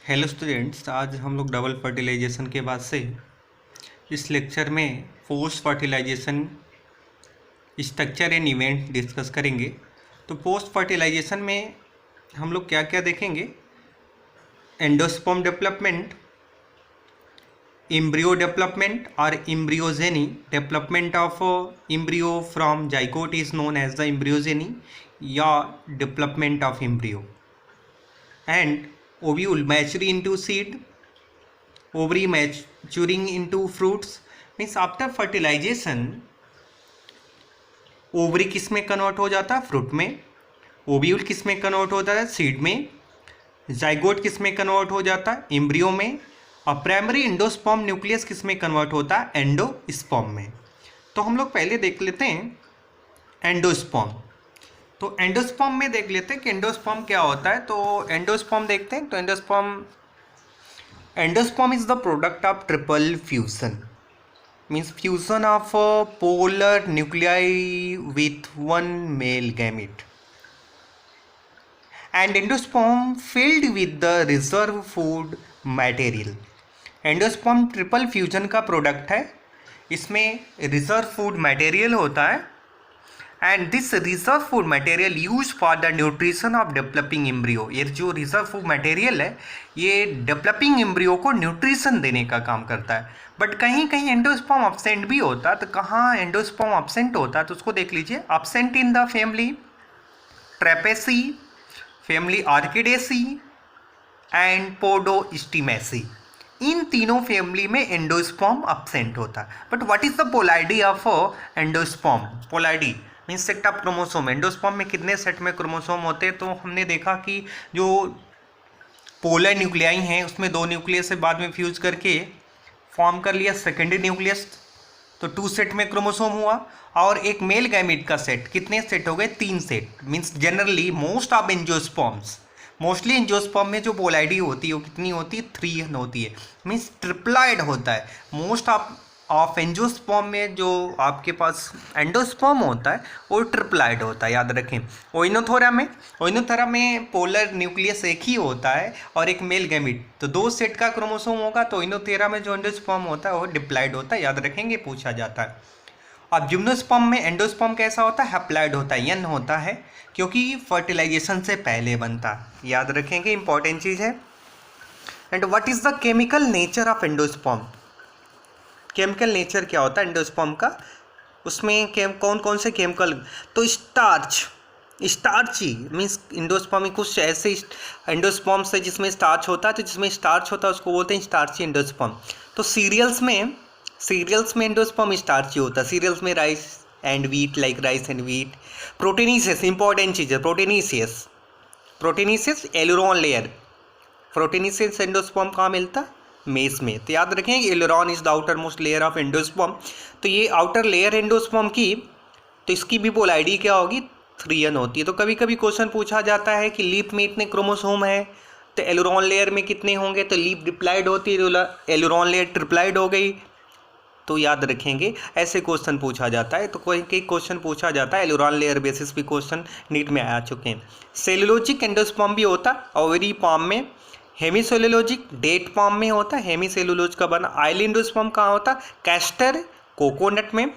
Hello students, आज हम लोग डबल फर्टिलाइजेशन के बाद से इस लेक्चर में post fertilisation structure and event discuss करेंगे। तो पोस्ट फर्टिलाइजेशन में हम लोग क्या क्या देखेंगे? एंडोस्पर्म डेवलपमेंट, एम्ब्रियो डेवलपमेंट और embryogeny development of embryo from zygote is known as the embryogeny या development of embryo and ovule maturing into seed, ovary maturing into fruits. Means after fertilization ovary किस में convert हो जाता है? Fruit में। Ovule किस में कन्वर्ट होता है? सीड में। जाइगोट किस में कन्वर्ट हो जाता है? एम्ब्रियो में। और प्राइमरी एंडोस्पर्म न्यूक्लियस किस में कन्वर्ट होता है? एंडोस्पर्म में। तो हम लोग पहले देख लेते हैं एंडोस्पर्म। तो एंडोस्पर्म में देख लेते हैं कि एंडोस्पर्म क्या होता है। तो एंडोस्पर्म देखते हैं। तो endosperm is the product of triple fusion, means fusion of polar nuclei with one male gamete and endosperm filled with the reserve food material. Endosperm triple fusion का प्रोडक्ट है। इसमें रिजर्व फूड मटेरियल होता है and this reserve food material use for the nutrition of developing embryo. ये जो reserve food material है ये developing embryo को न्यूट्रिशन देने का काम करता है। बट कहीं कहीं एंडोस्पर्म एब्सेंट भी होता है। तो कहाँ एंडोस्पर्म एब्सेंट होता है तो उसको देख लीजिए। Absent in the family Trapaceae, family Orchidaceae and Podostemaceae. इन तीनों फैमिली में एंडोस्पर्म एब्सेंट होता है। But what is the polarity of endosperm? Polarity means set of chromosome. Endosperm में कितने सेट में क्रोमोसोम होते हैं? तो हमने देखा कि जो पोलर न्यूक्लियाई हैं उसमें दो न्यूक्लियस से बाद में फ्यूज करके फॉर्म कर लिया सेकेंडरी न्यूक्लियस। तो 2 सेट में क्रोमोसोम हुआ और एक मेल गैमेट का सेट। कितने सेट हो गए? 3 set. Means generally mostly angiosperm में जो पोलैरिटी होती है वो कितनी होती है? 3 होती है। मीन्स ट्रिप्लॉइड होता है। मोस्ट ऑफ एंजियोस्पर्म में जो आपके पास एंडोस्पर्म होता है वो ट्रिप्लॉइड होता है, याद रखें। ओइनोथोरा में पोलर न्यूक्लियस एक ही होता है और एक मेल गैमेट। तो 2 सेट का क्रोमोसोम होगा। तो ओइनोथेरा में जो एंडोस्पर्म होता है वो डिप्लॉइड होता है, याद रखेंगे, पूछा जाता है। अब जिम्नोस्पर्म में एंडोस्पर्म कैसा होता है? हैप्लॉइड होता है, यन होता है, क्योंकि फर्टिलाइजेशन से पहले बनता है, याद रखेंगे, इंपॉर्टेंट चीज़ है। And what is the chemical nature of endosperm? Chemical nature क्या होता है एंडोस्पर्म का? उसमें कौन कौन से केमिकल? तो स्टार्ची मीन्स एंडोस्पर्म में कुछ ऐसे एंडोस्पर्म से जिसमें स्टार्च होता है। तो जिसमें स्टार्च होता है उसको बोलते हैं स्टार्ची एंडोस्पर्म। तो सीरियल्स में एंडोस्पर्म स्टार्ची होता है। सीरियल्स में rice and wheat, like rice and wheat. Proteinaceous, important चीज़ है, प्रोटीनिसियस एलुरोन लेयर। प्रोटीनिसियस एंडोस्पर्म कहाँ मिलता है? मेस में। तो याद रखें aleurone is the outermost layer of endosperm. तो ये आउटर लेयर एंडोस्पर्म की, तो इसकी भी पोलैरिटी क्या होगी? 3n होती है। तो कभी कभी क्वेश्चन पूछा जाता है कि लीफ में इतने क्रोमोसोम है तो एलुरोन लेयर में कितने होंगे? तो लीफ डिप्लॉइड होती है तो एलुरोन लेयर ट्रिप्लॉइड हो गई। तो याद रखेंगे ऐसे क्वेश्चन पूछा जाता है। तो कोई क्वेश्चन पूछा जाता है एलुरोन लेयर बेसिस भी क्वेश्चन नीट में आ चुके हैं। सेलुलोजिक एंडोस्पर्म भी होता है ओवरी पाम में। हेमीसेलुलोजिक डेट पाम में होता है, हेमीसेलुलोज का बना। आइल एंडोस्पर्म कहाँ होता है? कैस्टर, कोकोनट में।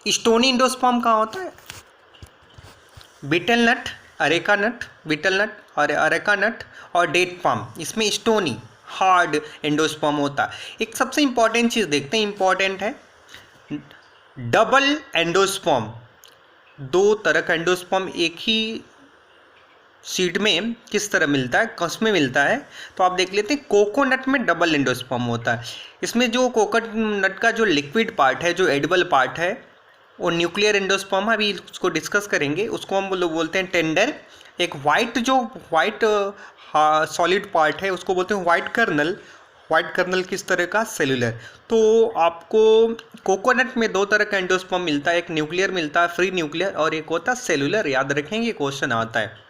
स्टोनी एंडोस्पर्म कहाँ होता है? बीटल नट, अरेका नट और डेट पाम, इसमें स्टोनी हार्ड एंडोस्पर्म होता है। एक सबसे इंपॉर्टेंट चीज़ देखते हैं, इंपॉर्टेंट है डबल एंडोस्पर्म। 2 तरह का एंडोस्पर्म एक ही सीड में किस तरह मिलता है, कस में मिलता है? तो आप देख लेते हैं कोकोनट में डबल एंडोस्पर्म होता है। इसमें जो कोकोनट का जो लिक्विड पार्ट है, जो एडिबल पार्ट है, वो न्यूक्लियर एंडोस्पर्म, अभी उसको डिस्कस करेंगे। उसको हम लोग बोलते हैं टेंडर। एक वाइट सॉलिड पार्ट है उसको बोलते हैं वाइट कर्नल किस तरह का? सेलुलर। तो आपको कोकोनट में 2 तरह का एंडोस्पर्म मिलता है, एक न्यूक्लियर मिलता है, फ्री न्यूक्लियर, और एक होता है सेलुलर, याद रखेंगे, क्वेश्चन आता है।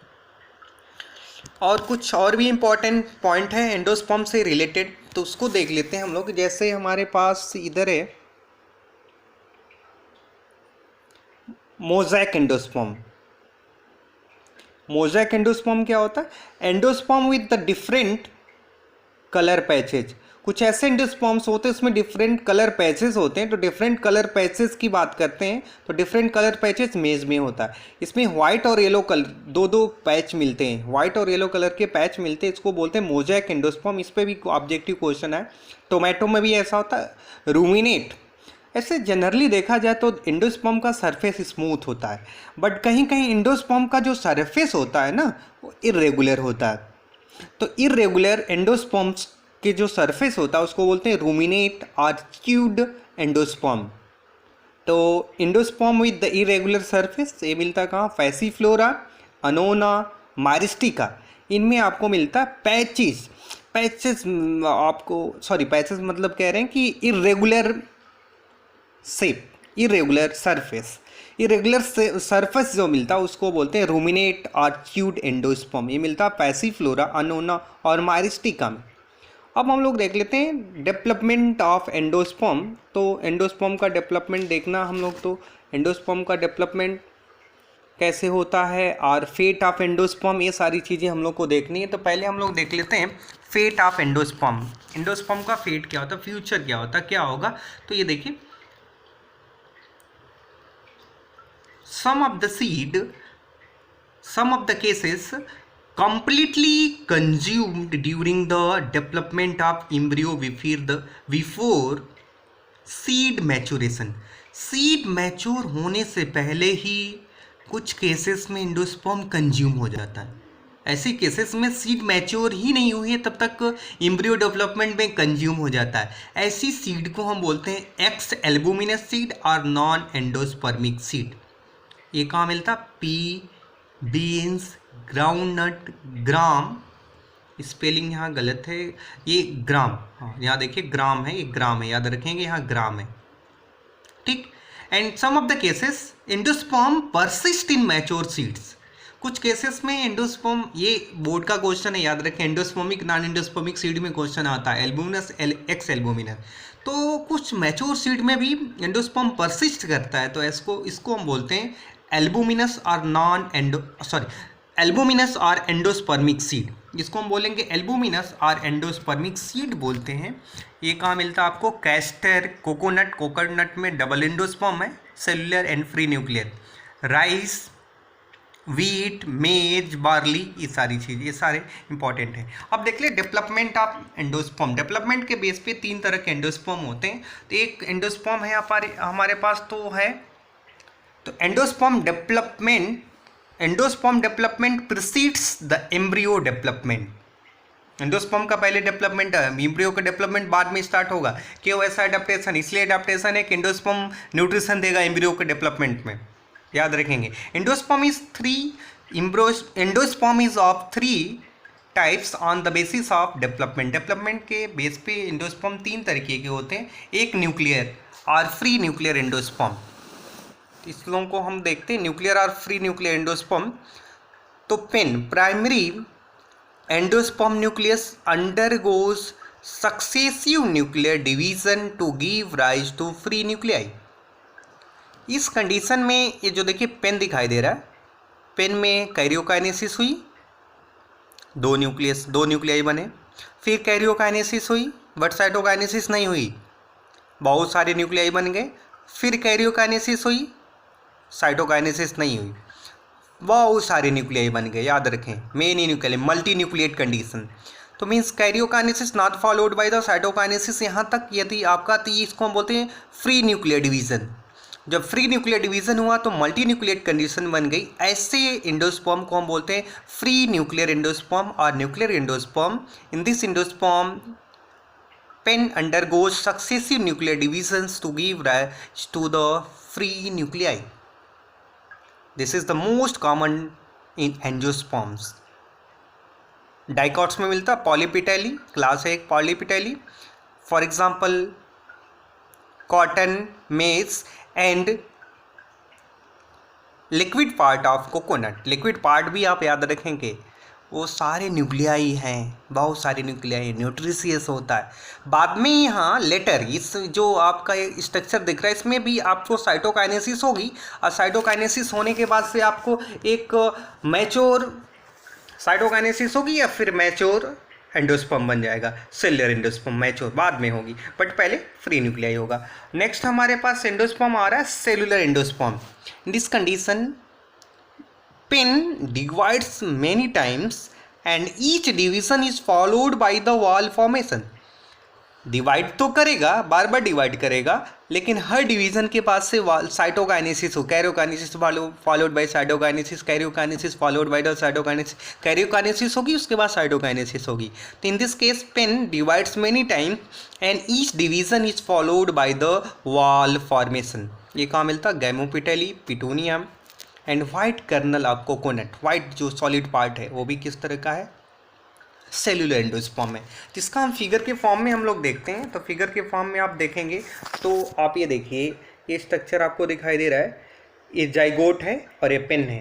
और कुछ और भी इम्पॉर्टेंट पॉइंट है एंडोस्पर्म से रिलेटेड, तो उसको देख लेते हैं हम लोग। जैसे हमारे पास इधर है मोज़ैक एंडोस्पर्म। मोज़ैक एंडोस्पर्म क्या होता है? Endosperm with the different colour patches, कुछ ऐसे एंडोस्पर्म्स होते हैं उसमें डिफरेंट कलर पैचेस होते हैं। तो डिफरेंट कलर पैचेस की बात करते हैं तो डिफरेंट कलर पैचेस मेज में होता है। इसमें वाइट और येलो कलर दो दो पैच मिलते हैं, वाइट और येलो कलर के पैच मिलते हैं, इसको बोलते हैं मोज़ेक एंडोस्पर्म। इस पर भी ऑब्जेक्टिव क्वेश्चन है। टोमेटो में भी ऐसा होता है। रूमिनेट, ऐसे जनरली देखा जाए तो एंडोस्पर्म का सरफेस स्मूथ होता है, बट कहीं कहीं एंडोस्पर्म का जो सरफेस होता है ना वो इरेगुलर होता है। तो इरेगुलर एंडोस्पर्म्स के जो सरफेस होता है उसको बोलते हैं रूमिनेट आर्क्यूड एंडोस्पर्म। तो endosperm with the irregular surface ये मिलता है कहाँ? पैसिफ्लोरा, अनोना, मारिस्टिका, इनमें आपको मिलता है पैचेस। पैचेस आपको पैचेस मतलब कह रहे हैं कि irregular shape, irregular surface, irregular surface जो मिलता है उसको बोलते हैं रूमिनेट आर्क्यूड एंडोस्पर्म। ये मिलता है पैसिफ्लोरा, अनोना और मारिस्टिका में। अब हम लोग देख लेते हैं डेवलपमेंट ऑफ एंडोस्पर्म। तो एंडोस्पर्म का डेवलपमेंट देखना हम लोग, तो एंडोस्पर्म का डेवलपमेंट कैसे होता है और फेट ऑफ एंडोस्पर्म, ये सारी चीज़ें हम लोग को देखनी है। तो पहले हम लोग देख लेते हैं फेट ऑफ एंडोस्पर्म। एंडोस्पर्म का फेट क्या होता है, फ्यूचर क्या होता है, क्या होगा। तो ये देखिए, some of the cases completely consumed during the development of embryo before seed maturation। Seed mature होने से पहले ही कुछ केसेस में एंडोस्पर्म कंज्यूम हो जाता है। ऐसे केसेस में सीड मैच्योर ही नहीं हुई है तब तक एम्ब्रियो डेवलपमेंट में कंज्यूम हो जाता है। ऐसी सीड को हम बोलते हैं एक्स एल्बुमिनस सीड और नॉन एंडोस्पर्मिक सीड। ये कहाँ मिलता? पी, बीन्स, ग्राउंडनट, ग्राम, स्पेलिंग यहाँ गलत है, ये ग्राम, हाँ यहाँ देखिए ग्राम है, ये ग्राम है, याद रखेंगे यहाँ ग्राम है, ठीक। And some of the cases endosperm persist in mature seeds. कुछ केसेस में एंडोस्पर्म, ये बोर्ड का क्वेश्चन है, याद रखें, एंडोस्पर्मिक नॉन एंडोस्पर्मिक सीड में क्वेश्चन आता है, एल्बुमिनस एक्स एल्बुमिनस। तो कुछ मैच्योर सीड में भी एंडोस्पर्म परसिस्ट करता है, तो इसको हम बोलते हैं एल्बुमिनस और एल्बुमिनस और एंडोस्पर्मिक सीड। जिसको हम बोलेंगे एल्बुमिनस और एंडोस्पर्मिक सीड बोलते हैं। ये कहाँ मिलता है आपको? कैस्टर, कोकोनट में डबल एंडोस्पर्म है, cellular and free nuclear, rice, wheat, मेज, बार्ली, ये सारी चीज़, ये सारे इंपॉर्टेंट हैं। अब देख ले डेवलपमेंट ऑफ एंडोस्पर्म। डेवलपमेंट के बेस पे 3 तरह के एंडोस्पर्म होते हैं। तो एक एंडोस्पर्म है हमारे पास तो है, तो endosperm development precedes the embryo development. Endosperm का पहले डेवलपमेंट है, एम्ब्रियो का डेवलपमेंट बाद में स्टार्ट होगा। क्यों ऐसा एडाप्टेशन? इसलिए एडाप्टेशन है कि एंडोस्पर्म न्यूट्रिशन देगा एम्ब्रियो के डेवलपमेंट में, याद रखेंगे। Endosperm is of 3 types on the basis of development. Development के बेस पे एंडोस्पर्म 3 तरीके के होते हैं, एक न्यूक्लियर और फ्री न्यूक्लियर एंडोस्पर्म। इस लोगों को हम देखते हैं, न्यूक्लियर और फ्री न्यूक्लियर एंडोस्पर्म। तो primary endosperm nucleus undergoes successive nuclear division to give rise to free nuclei. इस कंडीशन में ये जो देखिए पेन दिखाई दे रहा है, पेन में कैरियोकाइनेसिस हुई, 2 न्यूक्लियाई बने, फिर कैरियोकाइनेसिस हुई बट साइटोकाइनेसिस नहीं हुई, बहुत सारे न्यूक्लियाई बन गए, फिर कैरियोकाइनेसिस हुई, साइटोकाइनेसिस नहीं हुई, बहुत सारे न्यूक्लियाई बन गए, याद रखें, many nuclei, multinucleate condition. तो means karyokinesis not followed by the cytokinesis, यहाँ तक यदि आपका, तो इसको हम बोलते हैं फ्री न्यूक्लियर डिवीजन। जब फ्री न्यूक्लियर डिवीजन हुआ तो मल्टी न्यूक्लिएट कंडीशन बन गई। ऐसे एंडोस्पर्म को हम बोलते हैं फ्री न्यूक्लियर एंडोस्पर्म और nuclear endosperm. In this endosperm PEN undergoes successive nuclear divisions to give rise to the free nuclei. This is the most common in angiosperms. Dicots में मिलता है पॉलीपेटेली, क्लास है एक पॉलीपेटेली, फॉर एग्जाम्पल कॉटन, मेज and liquid part of coconut. Liquid part भी आप याद रखेंगे, वो सारे न्यूक्लियाई हैं, बहुत सारे न्यूक्लियाई, न्यूट्रिशियस होता है। बाद में यहाँ लेटर, इस जो आपका स्ट्रक्चर दिख रहा है इसमें भी आपको साइटोकाइनेसिस होगी, और साइटोकाइनेसिस होने के बाद से आपको एक मैच्योर साइटोकाइनेसिस होगी या फिर मैच्योर एंडोस्पर्म बन जाएगा। सेलुलर एंडोस्पर्म मैच्योर बाद में होगी, बट पहले फ्री न्यूक्लियाई होगा। नेक्स्ट हमारे पास एंडोस्पर्म आ रहा है cellular endosperm. In this condition pin divides many times and each division is followed by the wall formation. Divide तो करेगा, बार बार डिवाइड करेगा, लेकिन हर डिवीजन के पास से साइटोकाइनेसिस हो, karyokinesis followed by cytokinesis, karyokinesis followed by the cytokinesis, karyokinesis होगी उसके बाद साइटोकाइनेसिस होगी। तो in this case PEN divides many time and each division is followed by the wall formation. ये कहाँ मिलता है? Gamopetalae, petunia and white kernel of coconut. White जो सॉलिड पार्ट है वो भी किस तरह का है? सेलुलर एंडोस्पर्म है, जिसका हम फिगर के फॉर्म में हम लोग देखते हैं। तो फिगर के फॉर्म में आप देखेंगे तो आप ये देखिए, ये स्ट्रक्चर आपको दिखाई दे रहा है, ये जाइगोट है और ये पेन है।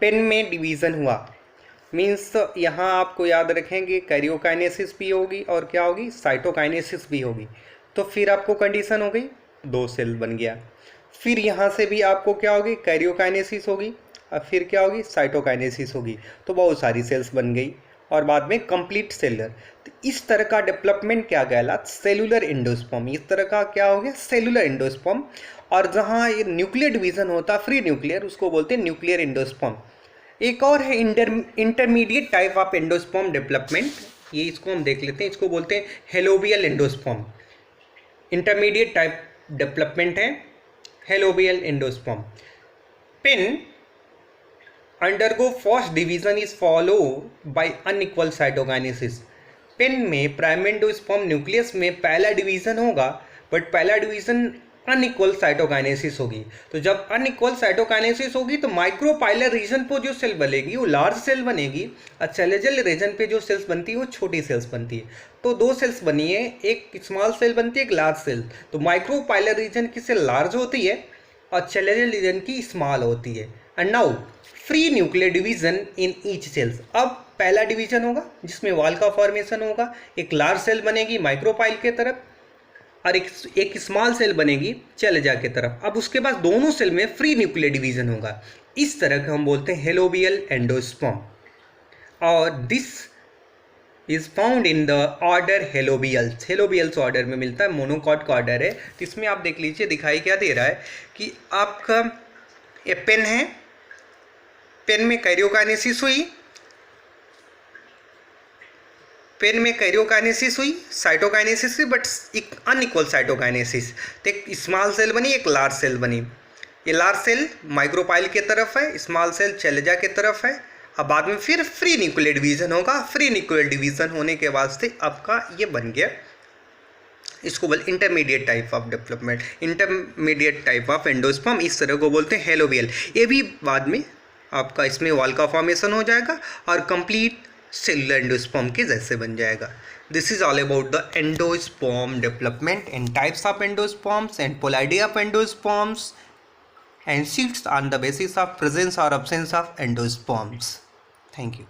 पेन में डिवीज़न हुआ मीन्स यहाँ आपको याद रखेंगे कैरियोकाइनेसिस भी होगी और क्या होगी? साइटोकाइनेसिस भी होगी। तो फिर आपको कंडीशन हो गई 2 सेल बन गया। फिर यहाँ से भी आपको क्या होगी? कैरियोकाइनेसिस होगी और फिर क्या होगी? साइटोकाइनेसिस होगी। तो बहुत सारी सेल्स बन गई और बाद में कंप्लीट सेलुलर। तो इस तरह का डेवलपमेंट क्या कहला? Cellular endosperm. इस तरह का क्या हो गया? Cellular endosperm. और जहाँ ये न्यूक्लियर डिवीजन होता फ्री न्यूक्लियर, उसको बोलते हैं न्यूक्लियर एंडोस्पर्म। एक और है intermediate type of endosperm development, ये इसको हम देख लेते हैं। इसको बोलते हैं helobial endosperm. Intermediate type development है helobial endosperm. PEN undergo first division is follow by unequal cytokinesis. PEN में प्राइमरी एंडोस्पर्म न्यूक्लियस में पहला डिवीजन होगा, बट पहला डिवीजन अनइक्वल साइटोकाइनेसिस होगी। तो जब अनइक्वल साइटोकाइनेसिस होगी तो माइक्रोपाइलर रीजन पर जो सेल बनेगी वो लार्ज सेल बनेगी और सेलेजल रीजन पे जो सेल्स बनती है वो छोटी सेल्स बनती है। तो 2 सेल्स बनी है, एक स्मॉल सेल बनती है, एक लार्ज सेल। तो माइक्रोपाइलर रीजन की सेल लार्ज होती है और सेलेजल रीजन की स्मॉल होती है। And now free nuclear division in each cells. अब पहला डिवीजन होगा जिसमें वॉल का फॉर्मेशन होगा, एक लार्ज सेल बनेगी माइक्रोपाइल के तरफ और एक स्मॉल सेल बनेगी चेलेजा के तरफ। अब उसके बाद दोनों सेल में फ्री न्यूक्लियर डिवीजन होगा। इस तरह का हम बोलते हैं हेलोबियल एंडोस्पर्म और this is found in the order Helobiales. Helobiales order में मिलता है, मोनोकॉट का ऑर्डर है। तो इसमें आप देख लीजिए दिखाई क्या दे रहा है कि आपका ये पेन है, पेन में कैरियोकाइनेसिस हुई, पेन में कैरियोकाइनेसिस हुई, साइटोकाइनेसिस हुई, बट एक अनइक्वल साइटोकाइनेसिस। तो एक स्मॉल सेल बनी, एक लार्ज सेल बनी। ये लार्ज सेल माइक्रोपाइल के तरफ है, स्मॉल सेल चेलेजा के तरफ है। अब बाद में फिर फ्री न्यूक्लियर डिवीजन होगा। फ्री न्यूक्लियर डिवीजन होने के बाद से आपका ये बन गया, इसको बोल intermediate type of development, intermediate type of endosperm. इस तरह को बोलते हैं हेलोबियल। ये भी बाद में आपका इसमें वॉल का फॉर्मेशन हो जाएगा और कंप्लीट सेलुलर एंडोस्पर्म के जैसे बन जाएगा। This is all about the endosperm development and types of endosperms and पोलाइडी of endosperms and shifts on the basis of presence or absence of endosperms. Thank you.